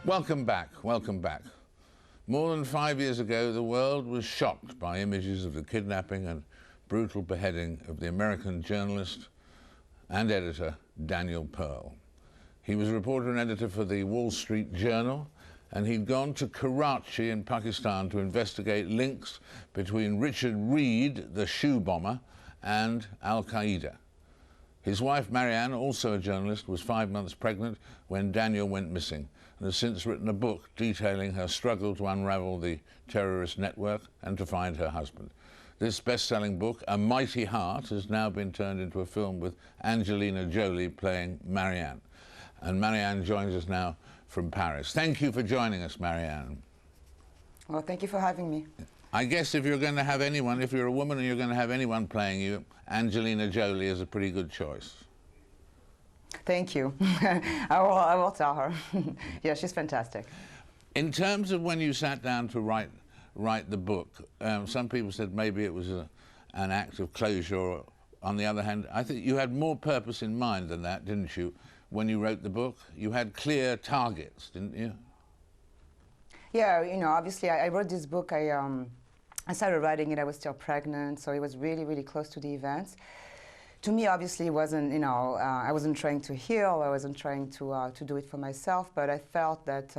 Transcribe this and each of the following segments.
Welcome back, welcome back. More than 5 years ago, the world was shocked by images of the kidnapping and brutal beheading of the American journalist and editor Daniel Pearl. He was a reporter and editor for the Wall Street Journal, and he'd gone to Karachi in Pakistan to investigate links between Richard Reed, the shoe bomber, and Al-Qaeda. His wife, Mariane, also a journalist, was 5 months pregnant when Daniel went missing, and has since written a book detailing her struggle to unravel the terrorist network and to find her husband. This best-selling book, A Mighty Heart, has now been turned into a film with Angelina Jolie playing Mariane. And Mariane joins us now from Paris. Thank you for joining us, Mariane. Well, thank you for having me. I guess if you're going to have anyone, if you're a woman and you're going to have anyone playing you, Angelina Jolie is a pretty good choice. Thank you. I will tell her. Yeah, she's fantastic. In terms of when you sat down to write the book, some people said maybe it was an act of closure. On the other hand, I think you had more purpose in mind than that, didn't you, when you wrote the book? You had clear targets, didn't you? Yeah, you know, obviously I wrote this book, I started writing it, I was still pregnant, so it was really, really close to the events. To me, obviously, it wasn't, you know, I wasn't trying to heal, I wasn't trying to do it for myself, but I felt that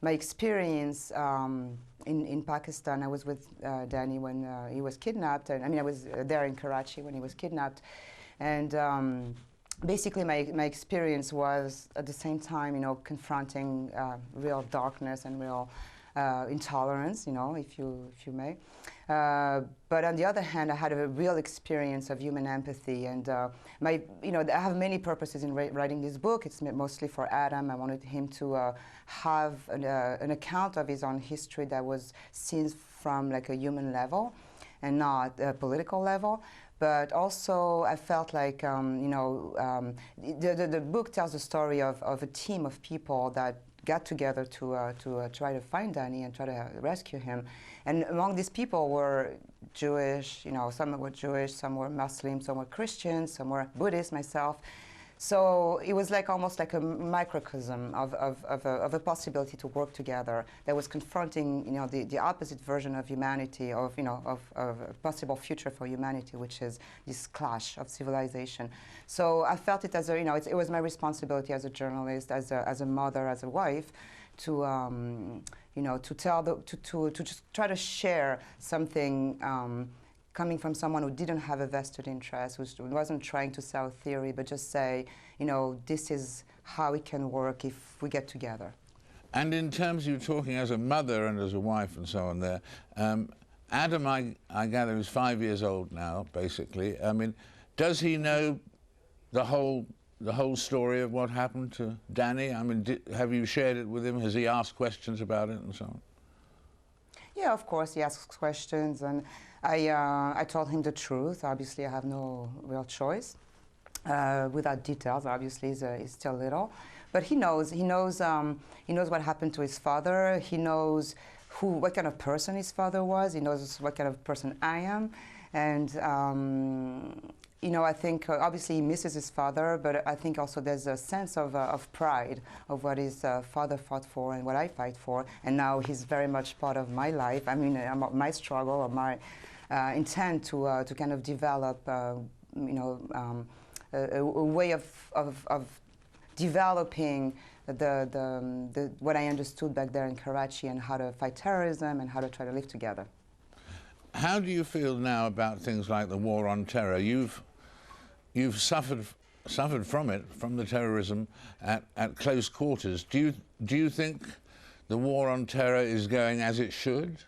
my experience in Pakistan, I was with Danny when he was kidnapped, and I mean, I was there in Karachi when he was kidnapped, and basically my experience was at the same time, you know, confronting real darkness and real intolerance, you know, if you may. But on the other hand, I had a real experience of human empathy, and you know, I have many purposes in writing this book. It's mostly for Adam. I wanted him to have an account of his own history that was seen from like a human level and not a political level. But also, I felt like, you know, the book tells the story of a team of people that got together to try to find Danny and try to rescue him. And among these people were Jewish, you know, some were Jewish, some were Muslim, some were Christians, some were Buddhist, myself. So it was like almost like a microcosm of a possibility to work together that was confronting, you know, the opposite version of humanity, of, you know, of a possible future for humanity, which is this clash of civilization. So I felt it as a, you know, it was my responsibility as a journalist, as a mother, as a wife, to you know, to just try to share something coming from someone who didn't have a vested interest, who wasn't trying to sell theory, but just say, you know, this is how it can work if we get together. And in terms of you talking as a mother and as a wife and so on there, Adam, I gather, is 5 years old now, basically. I mean, does he know the whole story of what happened to Danny? I mean, have you shared it with him? Has he asked questions about it and so on? Yeah, of course, he asks questions, and I told him the truth. Obviously, I have no real choice. Without details, obviously, he's still little, but he knows what happened to his father. He knows what kind of person his father was. He knows what kind of person I am, and you know, I think obviously he misses his father, but I think also there's a sense of pride of what his father fought for and what I fight for, and now he's very much part of my life. I mean, my struggle or my intent to kind of develop, you know, a way of developing what I understood back there in Karachi and how to fight terrorism and how to try to live together. How do you feel now about things like the war on terror? You've suffered from it, from the terrorism at close quarters. Do you think the war on terror is going as it should?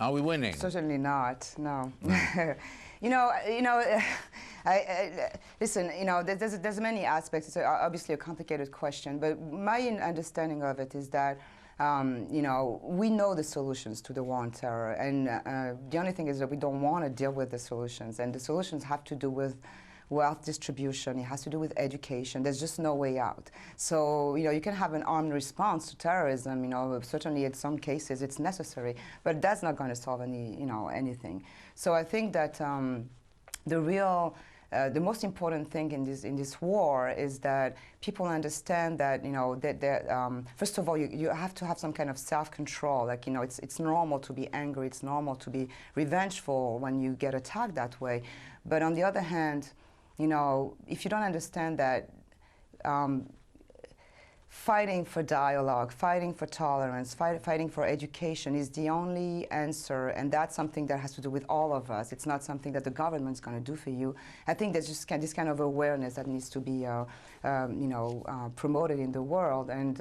Are we winning? Certainly not. No. you know. Listen. You know, there's many aspects. It's obviously a complicated question, but my understanding of it is that you know, we know the solutions to the war on terror, and the only thing is that we don't want to deal with the solutions, and the solutions have to do with wealth distribution, it has to do with education. There's just no way out. So, you know, you can have an armed response to terrorism, you know, certainly in some cases it's necessary, but that's not going to solve anything. So I think that the real the most important thing in this war is that people understand that, you know, that first of all, you have to have some kind of self-control. Like, you know, it's normal to be angry. It's normal to be revengeful when you get attacked that way. But on the other hand, you know, if you don't understand that fighting for dialogue, fighting for tolerance, fighting for education is the only answer, and that's something that has to do with all of us. It's not something that the government's going to do for you. I think there's just this kind of awareness that needs to be, promoted in the world, and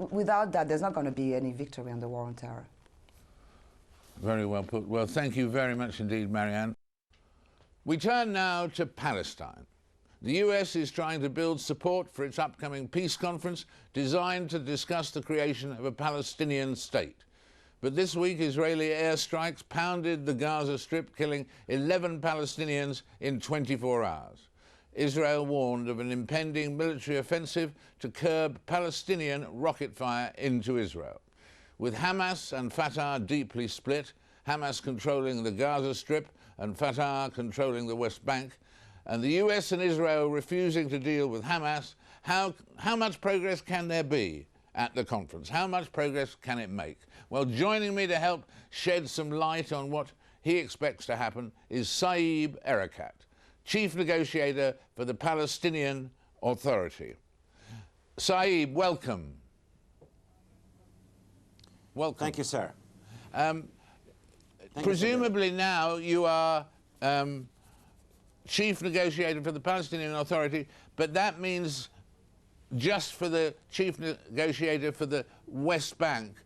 without that, there's not going to be any victory on the war on terror. Very well put. Well, thank you very much indeed, Mariane. We turn now to Palestine. The US is trying to build support for its upcoming peace conference designed to discuss the creation of a Palestinian state. But this week, Israeli airstrikes pounded the Gaza Strip, killing 11 Palestinians in 24 hours. Israel warned of an impending military offensive to curb Palestinian rocket fire into Israel. With Hamas and Fatah deeply split, Hamas controlling the Gaza Strip and Fatah controlling the West Bank, and the US and Israel refusing to deal with Hamas, how much progress can there be at the conference? How much progress can it make? Well, joining me to help shed some light on what he expects to happen is Saeb Erekat, chief negotiator for the Palestinian Authority. Saeb, welcome. Welcome. Thank you, sir. Presumably now you are chief negotiator for the Palestinian Authority, but that means just for the chief negotiator for the West Bank.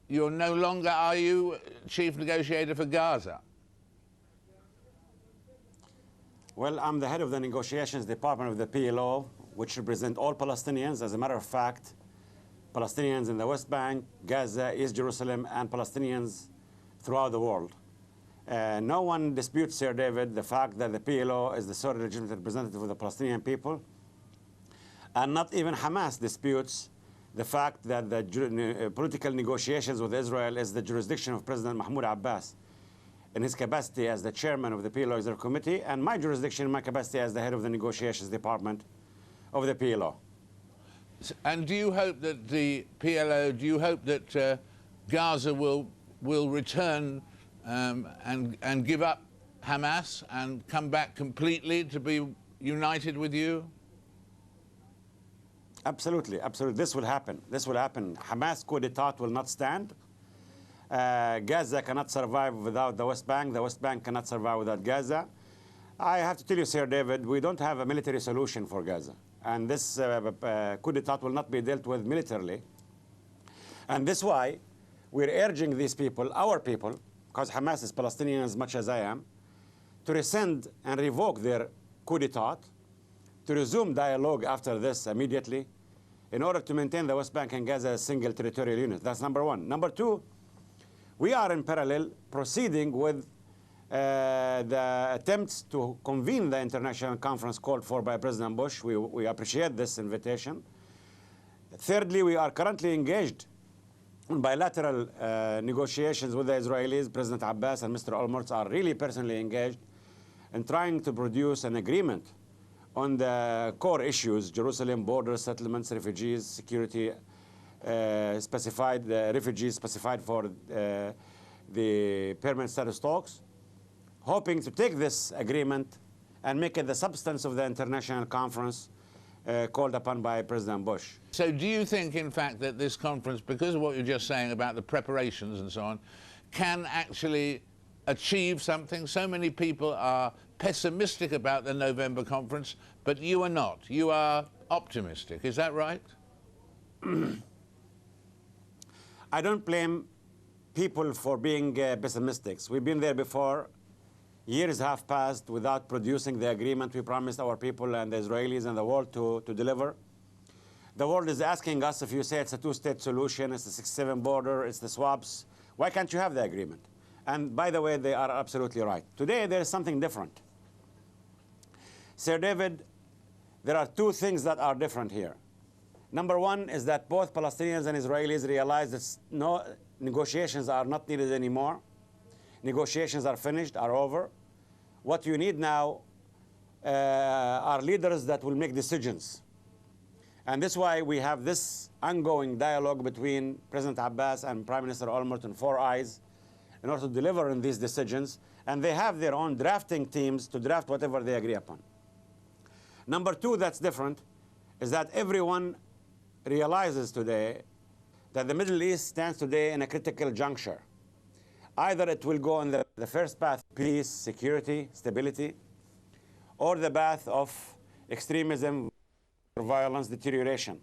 You're no longer, are you, chief negotiator for Gaza? Well, I'm the head of the negotiations department of the PLO, which represent all Palestinians. As a matter of fact, Palestinians in the West Bank, Gaza, East Jerusalem, and Palestinians throughout the world. No one disputes, Sir David, the fact that the PLO is the sole legitimate representative of the Palestinian people. And not even Hamas disputes the fact that the political negotiations with Israel is the jurisdiction of President Mahmoud Abbas in his capacity as the chairman of the PLO Executive Committee, and my jurisdiction in my capacity as the head of the negotiations department of the PLO. And do you hope that the PLO, do you hope that Gaza will return and give up Hamas and come back completely to be united with you? Absolutely, absolutely. This will happen. This will happen. Hamas coup d'etat will not stand. Gaza cannot survive without the West Bank. The West Bank cannot survive without Gaza. I have to tell you, Sir David, we don't have a military solution for Gaza. And this coup d'etat will not be dealt with militarily. And this is why we're urging these people, our people, because Hamas is Palestinian as much as I am, to rescind and revoke their coup d'etat, to resume dialogue after this immediately, in order to maintain the West Bank and Gaza as a single territorial unit. That's number one. Number two, we are in parallel proceeding with the attempts to convene the international conference called for by President Bush. We appreciate this invitation. Thirdly, we are currently engaged in bilateral negotiations with the Israelis. President Abbas and Mr. Olmert are really personally engaged in trying to produce an agreement on the core issues: Jerusalem, borders, settlements, refugees, security, specified refugees specified for the permanent status talks, hoping to take this agreement and make it the substance of the international conference called upon by President Bush. So do you think, in fact, that this conference, because of what you're just saying about the preparations and so on, can actually achieve something? So many people are pessimistic about the November conference, but you are not. You are optimistic. Is that right? I don't blame people for being pessimistic. We've been there before. Years have passed without producing the agreement we promised our people and the Israelis and the world to deliver. The world is asking us, if you say it's a two-state solution, it's the 6-7 border, it's the swaps, why can't you have the agreement? And by the way, they are absolutely right. Today, there is something different. Sir David, there are two things that are different here. Number one is that both Palestinians and Israelis realize that no negotiations are not needed anymore. Negotiations are finished, are over. What you need now are leaders that will make decisions. And this is why we have this ongoing dialogue between President Abbas and Prime Minister Olmert in Four Eyes in order to deliver on these decisions. And they have their own drafting teams to draft whatever they agree upon. Number two that's different is that everyone realizes today that the Middle East stands today in a critical juncture. Either it will go on the first path, peace, security, stability, or the path of extremism, violence, deterioration.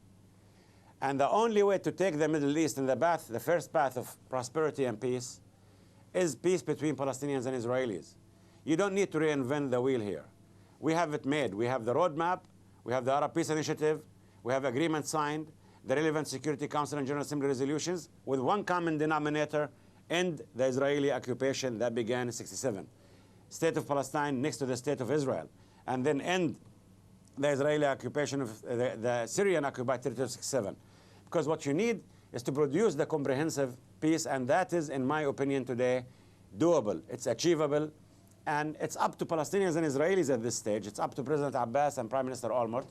And the only way to take the Middle East in the first path of prosperity and peace is peace between Palestinians and Israelis. You don't need to reinvent the wheel here. We have it made. We have the roadmap, we have the Arab Peace Initiative, we have agreements signed, the relevant Security Council and General Assembly resolutions with one common denominator: end the Israeli occupation that began in '67. State of Palestine next to the State of Israel, and then end the Israeli occupation of the Syrian occupied territory of '67. Because what you need is to produce the comprehensive peace, and that is, in my opinion today, doable. It's achievable, and it's up to Palestinians and Israelis at this stage. It's up to President Abbas and Prime Minister Olmert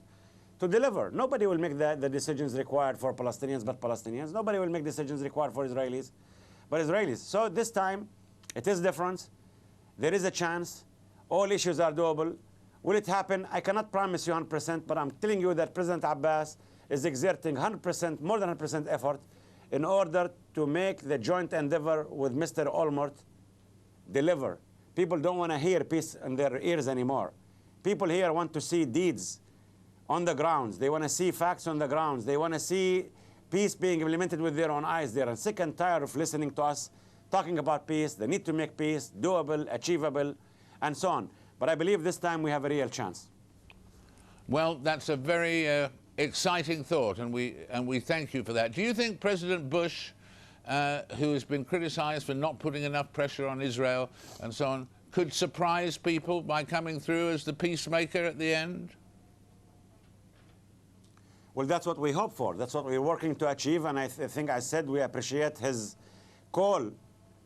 to deliver. Nobody will make the decisions required for Palestinians but Palestinians. Nobody will make decisions required for Israelis but Israelis. So this time, it is different. There is a chance. All issues are doable. Will it happen? I cannot promise you 100%, but I'm telling you that President Abbas is exerting 100%, more than 100% effort in order to make the joint endeavor with Mr. Olmert deliver. People don't want to hear peace in their ears anymore. People here want to see deeds on the grounds. They want to see facts on the grounds. They want to see peace being implemented with their own eyes. They're sick and tired of listening to us talking about peace, the need to make peace, doable, achievable, and so on. But I believe this time we have a real chance. Well, that's a very exciting thought, and we thank you for that. Do you think President Bush, who has been criticized for not putting enough pressure on Israel and so on, could surprise people by coming through as the peacemaker at the end? Well, that's what we hope for. That's what we're working to achieve, and I think I said we appreciate his call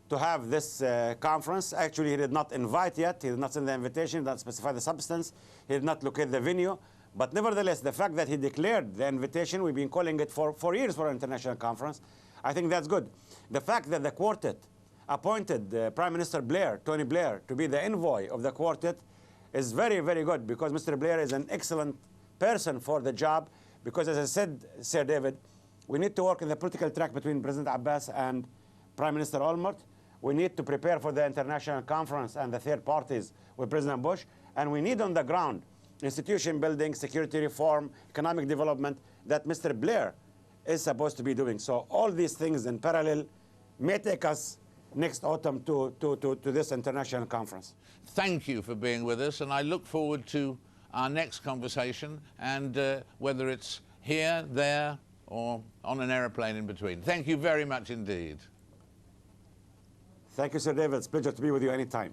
to have this conference. Actually, he did not invite yet. He did not send the invitation, did not specify the substance. He did not locate the venue. But nevertheless, the fact that he declared the invitation, we've been calling it for 4 years for an international conference, I think that's good. The fact that the quartet appointed Prime Minister Blair, Tony Blair, to be the envoy of the quartet is very, very good, because Mr. Blair is an excellent person for the job. Because as I said, Sir David, we need to work in the political track between President Abbas and Prime Minister Olmert. We need to prepare for the international conference and the third parties with President Bush. And we need on the ground institution building, security reform, economic development that Mr. Blair is supposed to be doing. So all these things in parallel may take us next autumn to this international conference. Thank you for being with us, and I look forward to our next conversation, and whether it's here, there, or on an aeroplane in between. Thank you very much indeed. Thank you, Sir David. It's a pleasure to be with you anytime.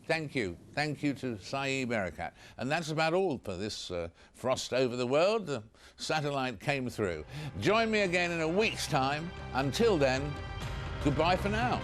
Thank you. Thank you to Saeb Erekat. And that's about all for this Frost Over the World. The satellite came through. Join me again in a week's time. Until then, goodbye for now.